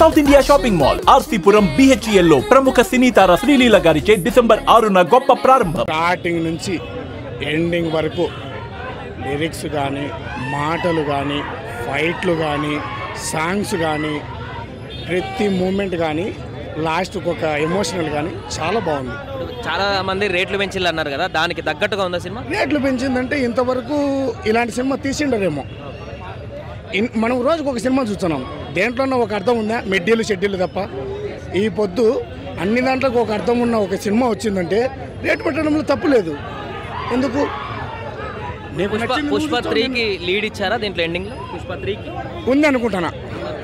South India shopping mall RC Puram BHEL లో ప్రముఖ సినీ తార శ్రీలీల గారిచే డిసెంబర్ 6న గొప్ప ప్రారంభం. స్టార్టింగ్ నుంచి ఎండింగ్ వరకు లిరిక్స్ కానీ, మాటలు కానీ, ఫైట్లు కానీ, సాంగ్స్ కానీ, ప్రతి మూమెంట్ కానీ, లాస్ట్కి ఒక ఎమోషనల్ కానీ చాలా బాగుంది. చాలా మంది రేట్లు పెంచిల్లు అన్నారు కదా, దానికి తగ్గట్టుగా ఉందా సినిమా? రేట్లు పెంచిందంటే ఇంతవరకు ఇలాంటి సినిమా తీసిండరేమో. మనం రోజుకు ఒక సినిమా చూస్తున్నాం, దేంట్లోనో ఒక అర్థం ఉందా? మెడ్డీలు షెడ్యూలు తప్ప ఈ పొద్దు అన్ని దాంట్లోకి ఒక అర్థం ఉన్న ఒక సినిమా వచ్చిందంటే రేటు పెట్టడంలో తప్పు లేదు. ఎందుకు? పుష్ప 3కి లీడ్ ఇచ్చారా దీంట్లో? ఎండింగ్లో పుష్ప 3కి ఉంది అనుకుంటున్నా,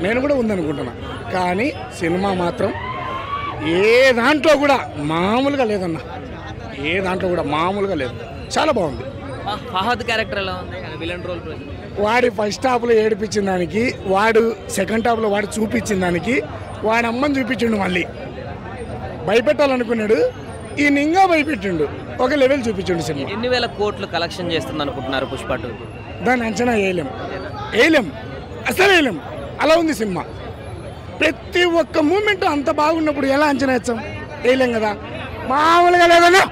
నేను కూడా ఉంది అనుకుంటున్నా. కానీ సినిమా మాత్రం ఏ దాంట్లో కూడా మామూలుగా లేదన్న, ఏ దాంట్లో కూడా మామూలుగా లేదు. చాలా బాగుంది. ఫహద్ క్యారెక్టర్ ఎలా ఉంది? విలన్ రోల్ వాడి ఫస్ట్ హాఫ్లో ఏడిపించిన దానికి, వాడు సెకండ్ హాఫ్లో వాడు చూపించిన దానికి, వాడి అమ్మని చూపించిండు. మళ్ళీ భయపెట్టాలనుకున్నాడు, ఈయన ఇంకా భయపెట్టిండు, ఒక లెవెల్ చూపించండు సినిమా. ఎన్ని వేల కోట్లు కలెక్షన్ చేస్తుంది అనుకుంటున్నారు పుష్ప 2? దాన్ని అంచనా వేయలేం, అసలు వేయలేం. అలా ఉంది సినిమా. ప్రతి ఒక్క మూమెంట్ అంత బాగున్నప్పుడు ఎలా అంచనా వేస్తాం? వేయలేం కదా. మామూలుగా లేదన్నా,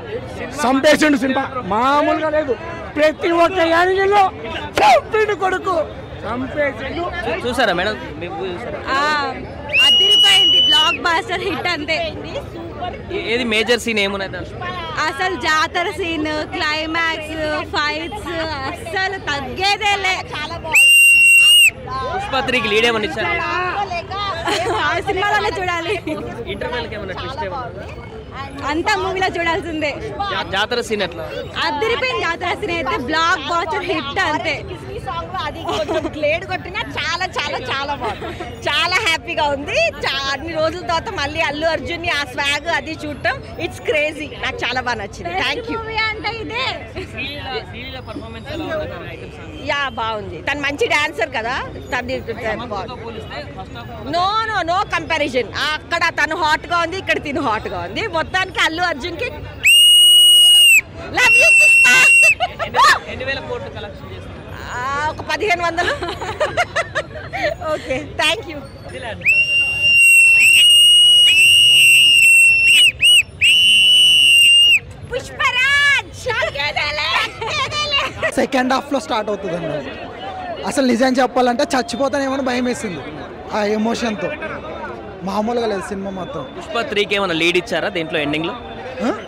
సంపేసిండు సినిమా, మామూలుగా లేదు. ప్రతి ఒక్క యాంగిల్లో చంపిండు కొడుకు, సంపేసిండు. చూసారా మేడం? అదిరిపోయింది, బ్లాక్ బాస్టర్ హిట్ అంతే. ఏది మేజర్ సీన్ ఏమున్నది? అసలు జాతర సీన్, క్లైమాక్స్, ఫైట్స్ అస్సలు తగ్గేదేలే. చాలా బాగుంది. పుష్ప 3కి లీడ్ ఏమని ఇచ్చారు? ఆ సినిమాలోనే చూడాలి. ఇంటర్వెల్కి ఏమన్నా ట్విస్ట్ అంతా మూవీలో చూడాల్సిందే. జాతర సీన్ ఎట్లా? అదిరిపోయింది. జాతర సీన్ అయితే బ్లాక్ బాస్టర్ హిట్ అంతే. అది కొంచెం గ్లేడ్ కొట్టినా చాలా చాలా చాలా బాగుంది. చాలా హ్యాపీగా ఉంది. అన్ని రోజుల తర్వాత మళ్ళీ అల్లు అర్జున్ ఆ స్వాగ్ అది చూడటం, ఇట్స్ క్రేజీ. నాకు చాలా బాగా నచ్చింది. Thank you. అంటే ఇదే యా బాగుంది. తను మంచి డాన్సర్ కదా, తను నో నో నో కంపారిజన్. అక్కడ తను హాట్ గా ఉంది, ఇక్కడ తిను హాట్ గా ఉంది. మొత్తానికి అల్లు అర్జున్ కి లవ్ యూ. ఒక 1500. Okay, thank you. సెకండ్ హాఫ్లో స్టార్ట్ అవుతుందండి. అసలు నిజం చెప్పాలంటే చచ్చిపోతానేమో భయం వేసింది ఆ ఎమోషన్తో. మామూలుగా లేదు సినిమా మాత్రం. పుష్ప 3కి ఏమైనా లీడ్ ఇచ్చారా దీంట్లో? ఎండింగ్లో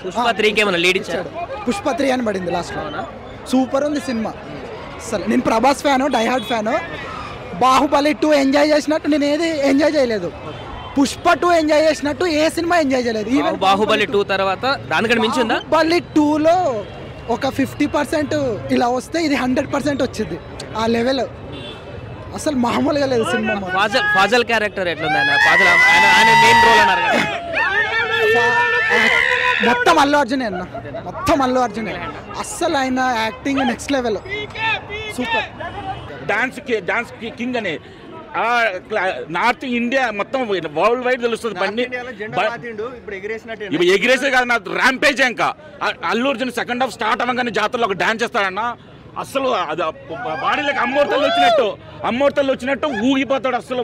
పుష్ప 3కి ఏమైనా లీడ్ ఇచ్చాడు? పుష్ప 3 అని పడింది లాస్ట్లో. సూపర్ ఉంది సినిమా. అసలు నేను Prabhas fan, die-hard fan. Baahubali 2 enjoy చేసినట్టు నేను ఏది ఎంజాయ్ చేయలేదు. పుష్ప 2 ఎంజాయ్ చేసినట్టు ఏ సినిమా ఎంజాయ్ చేయలేదు. ఈవెన్ బాహుబలి 2 తర్వాత దానికంటే మించి ఉందా? బాహుబలి 2లో ఒక 50% ఇలా వస్తే ఇది 100% వచ్చింది. ఆ లెవెల్ అసలు మామూలుగా లేదు సినిమా. ఫాజల్ క్యారెక్టర్ ఎట్లుంది? ఆయన మెయిన్ రోల్ అన్నారు కదా. మొత్తం అల్లు అర్జునే అన్న, మొత్తం అల్లు అర్జునే. అస్సలు ఆయన acting next level, super. Dance king అని నార్త్ ఇండియా మొత్తం వరల్డ్ వైడ్ తెలుస్తుంది. ఇప్పుడు ఎగిరేసే కాదు, నాకు ర్యాంపేజ్. ఇంకా Allu Arjun second half start అవ్వగానే జాతరలో ఒక డాన్స్ చేస్తాడన్న, అసలు అది బాడీలోకి అమ్మోర్తలు వచ్చినట్టు ఊగిపోతాడు అసలు.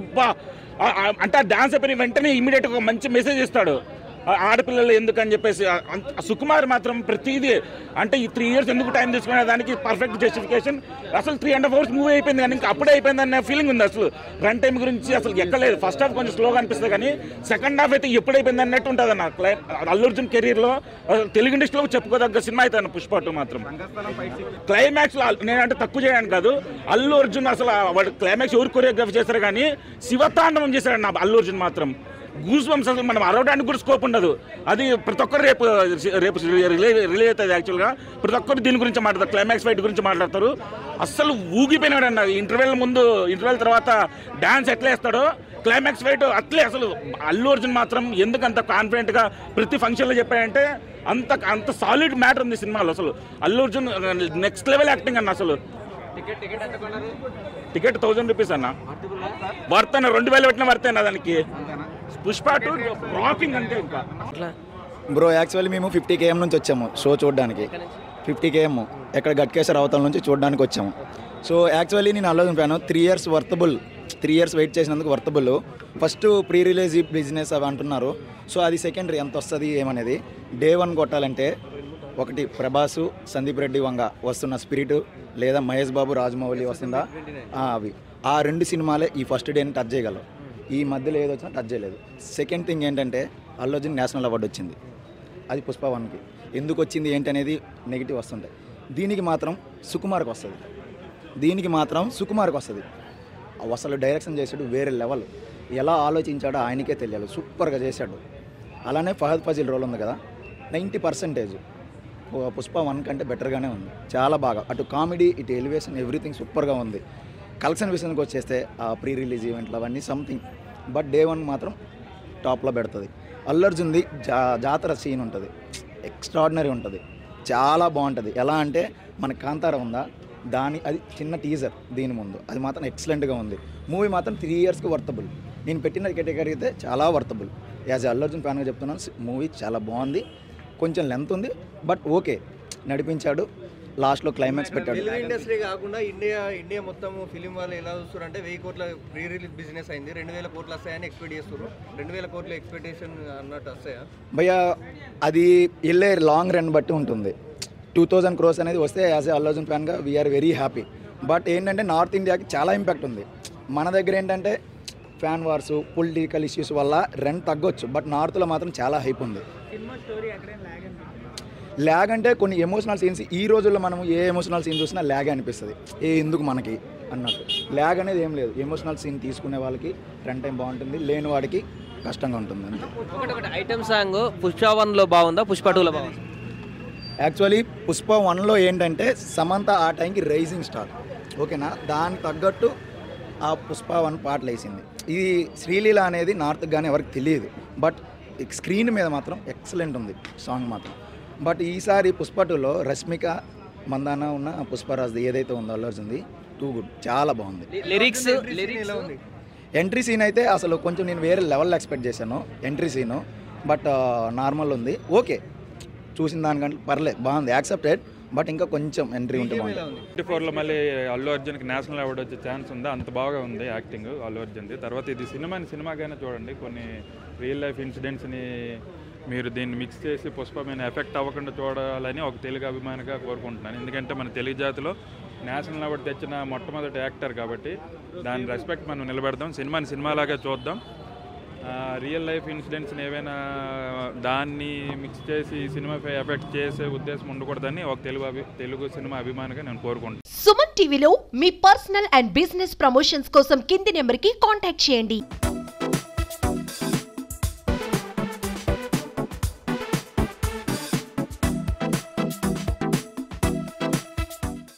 అంటే ఆ డాన్స్ అయిపోయిన వెంటనే ఇమీడియట్ గా మంచి మెసేజ్ ఇస్తాడు ఆడపిల్లలు ఎందుకని చెప్పేసి. సుకుమార్ మాత్రం ప్రతిదీ అంటే ఈ 3 years ఎందుకు టైం తీసుకునే దానికి పర్ఫెక్ట్ జస్టిఫికేషన్. అసలు 3.5 hours మూవీ అయిపోయింది కానీ ఇంకా అప్పుడే అయిపోయింది అనే ఫీలింగ్ ఉంది. అసలు రన్ టైం గురించి అసలు ఎక్కలేదు. ఫస్ట్ హాఫ్ కొంచెం స్లోగా అనిపిస్తుంది కానీ సెకండ్ హాఫ్ అయితే ఎప్పుడైపోయింది అన్నట్టు ఉంటుంది అన్న. అల్లు అర్జున్ కెరీర్లో తెలుగు ఇండస్ట్రీలో చెప్పుకోదగ్గ సినిమా అయితే అన్న పుష్ప 2 మాత్రం. క్లైమాక్స్ నేనంటే తక్కువ చేయడానికి కాదు, అల్లు అర్జున్ అసలు వాడు క్లైమాక్స్ ఎవరు కొరియోగ్రఫీ చేశారు కానీ శివతాండవం చేశాడు అన్న అల్లు అర్జున్ మాత్రం. గూస్ బంప్స్ అసలు మనం అరవడానికి కూడా స్కోప్ ఉండదు. అది ప్రతి ఒక్కరు రేపు రిలీజ్ అవుతుంది. యాక్చువల్గా ప్రతి ఒక్కరు దీని గురించి మాట్లాడతారు, క్లైమాక్స్ ఫైట్ గురించి మాట్లాడతారు. అస్సలు ఊగిపోయినాడు అన్న. ఇంటర్వెల్ తర్వాత డాన్స్ ఎట్లా వేస్తాడో క్లైమాక్స్ ఫైట్ అట్లే. అసలు అల్లు అర్జున్ మాత్రం ఎందుకు అంత కాన్ఫిడెంట్గా ప్రతి ఫంక్షన్లో చెప్పాడంటే అంత సాలిడ్ మ్యాటర్ ఉంది సినిమాలో. అసలు Allu Arjun next level acting అన్న. అసలు టికెట్ 1000 రూపీస్ అన్న. వర్త్ అన్న, 2000 పెట్టిన వర్త్ అన్న దానికి. పుష్ప 2 రాకింగ్ అంటే ఇంకా బ్రో. యాక్చువల్లీ మేము 50 km నుంచి వచ్చాము షో చూడడానికి. 50 km ఎక్కడ గట్కేశ్వర అవతల నుంచి చూడడానికి వచ్చాము. సో యాక్చువల్లీ నేను Allu Arjun fan. 3 years worthable 3 years wait చేసినందుకు worthable. First pre release business అవి అంటున్నారు. సో అది సెకండరీ, ఎంత వస్తుంది ఏమనేది. డే 1 కొట్టాలంటే ఒకటి ప్రభాసు, సందీప్ రెడ్డి వంగ వస్తున్న స్పిరిట్, లేదా మహేష్ బాబు, రాజమౌళి వస్తుందా అవి, ఆ 2 సినిమాలే ఈ ఫస్ట్ డేని టచ్ చేయగలవు. ఈ మధ్యలో ఏదో వచ్చినా టచ్ చేయలేదు. సెకండ్ థింగ్ ఏంటంటే అల్లు అర్జున్ నేషనల్ అవార్డు వచ్చింది. అది పుష్ప 1కి ఎందుకు వచ్చింది ఏంటి అనేది నెగిటివ్ వస్తుంటాయి. దీనికి మాత్రం సుకుమార్కి వస్తుంది. అసలు డైరెక్షన్ చేసాడు వేరే లెవెల్. ఎలా ఆలోచించాడో ఆయనకే తెలియాలి. సూపర్గా చేశాడు. అలానే ఫహద్ ఫాజిల్ రోల్ ఉంది కదా, 90% పుష్ప 1 కంటే బెటర్గానే ఉంది. చాలా బాగా అటు కామెడీ, ఇటు ఎలివేషన్, ఎవ్రీథింగ్ సూపర్గా ఉంది. కలెక్షన్ విషయానికి వచ్చేస్తే ఆ ప్రీ రిలీజ్ ఈవెంట్లు అవన్నీ సంథింగ్, బట్ డే 1 మాత్రం టాప్లో పెడుతుంది. అల్లు అర్జున్ది జాతర సీన్ ఉంటుంది, ఎక్స్ట్రాడినరీ ఉంటుంది, చాలా బాగుంటుంది. ఎలా అంటే మన కాంతార ఉందా, అది చిన్న టీజర్ దీని ముందు, అది మాత్రం ఎక్సలెంట్గా ఉంది. మూవీ మాత్రం 3 yearsకి వర్తబుల్. నేను పెట్టిన కేటగిరీ అయితే చాలా వర్తబుల్. యాజ్ అల్లు అర్జున్ ఫ్యాన్గా చెప్తున్నాను, మూవీ చాలా బాగుంది. కొంచెం లెంత్ ఉంది, బట్ ఓకే, నడిపించాడు. లాస్ట్లో క్లైమాక్స్ పెట్టాడు. ఇండస్ట్రీ కాకుండా ఇండియా మొత్తం ఫిలిం వాళ్ళు ఎలా చూస్తారంటే 1000 కోట్ల ప్రీ రిలీజ్ బిజినెస్ అయింది, 2000 కోట్లు వస్తాయని ఎక్స్పెక్ట్ చేస్తారు. 2000 కోట్ల ఎక్స్పెక్టేషన్ అన్నట్టు వస్తాయా భయ్యా? అది వెళ్ళే లాంగ్ రన్ బట్టి ఉంటుంది. 2000 crores అనేది వస్తే యాజ్ ఏ అల్లు అర్జున్ ఫ్యాన్గా వీఆర్ వెరీ హ్యాపీ. బట్ ఏంటంటే నార్త్ ఇండియాకి చాలా ఇంపాక్ట్ ఉంది. మన దగ్గర ఏంటంటే ఫ్యాన్ వార్స్, పొలిటికల్ ఇష్యూస్ వల్ల రన్ తగ్గొచ్చు, బట్ నార్త్లో మాత్రం చాలా హైప్ ఉంది. ల్యాగ్ అంటే కొన్ని ఎమోషనల్ సీన్స్, ఈ రోజుల్లో మనం ఏ ఎమోషనల్ సీన్ చూసినా ల్యాగ్ అనిపిస్తుంది. ఎందుకు మనకి అన్నట్టు. ల్యాగ్ అనేది ఏం లేదు. ఎమోషనల్ సీన్ తీసుకునే వాళ్ళకి రన్ టైం బాగుంటుంది, లేని వాడికి కష్టంగా ఉంటుంది అంతే. ఒకటి ఐటమ్ సాంగ్ పుష్ప 1లో బాగుందా, పుష్ప 2లో బాగుందా? యాక్చువల్లీ పుష్ప 1లో ఏంటంటే సమంత ఆ టైంకి రైజింగ్ స్టార్, ఓకేనా, దానికి తగ్గట్టు ఆ పుష్ప 1 పాటలు వేసింది. ఇది శ్రీలీల అనేది నార్త్కి కానీ ఎవరికి తెలియదు, బట్ స్క్రీన్ మీద మాత్రం ఎక్సలెంట్ ఉంది సాంగ్ మాత్రం. బట్ ఈసారి పుష్ప 2లో రష్మిక మందాన ఉన్న పుష్పరాజ్ది ఏదైతే ఉందో అల్లు అర్జున్ది, టూ గుడ్, చాలా బాగుంది. లిరిక్స్ ఎంట్రీ సీన్ అయితే అసలు కొంచెం నేను వేరే లెవెల్లో ఎక్స్పెక్ట్ చేశాను ఎంట్రీ సీను, బట్ నార్మల్ ఉంది, ఓకే, చూసిన దానికంటే పర్లేదు, బాగుంది, యాక్సెప్టెడ్. బట్ ఇంకా కొంచెం ఎంట్రీ ఉంటే బాగుంది. 24లో మళ్ళీ అల్లు అర్జున్కి నేషనల్ అవార్డు వచ్చే ఛాన్స్ ఉందా? అంత బాగా ఉంది యాక్టింగ్ అల్లు అర్జున్ది. తర్వాత ఇది సినిమాగానే చూడండి, కొన్ని రియల్ లైఫ్ ఇన్సిడెంట్స్ని మీరు దీన్ని మిక్స్ చేసి పుష్ప మీద ఎఫెక్ట్ అవ్వకుండా చూడాలని ఒక తెలుగు అభిమానిగా కోరుకుంటున్నాను. ఎందుకంటే మన తెలుగు జాతిలో నేషనల్ అవార్డు తెచ్చిన మొట్టమొదటి యాక్టర్ కాబట్టి దాని రెస్పెక్ట్ మనం నిలబెడదాం, సినిమాలాగా చూద్దాం. రియల్ లైఫ్ ఇన్సిడెంట్స్ని ఏవైనా దాన్ని మిక్స్ చేసి సినిమాపై ఎఫెక్ట్ చేసే ఉద్దేశం ఉండకూడదని ఒక తెలుగు సినిమా అభిమానిగా నేను కోరుకుంటున్నాను. సుమన్ టీవీలో మీ పర్సనల్ అండ్ బిజినెస్ ప్రమోషన్స్ కోసం కింది నెంబర్కి కాంటాక్ట్ చేయండి.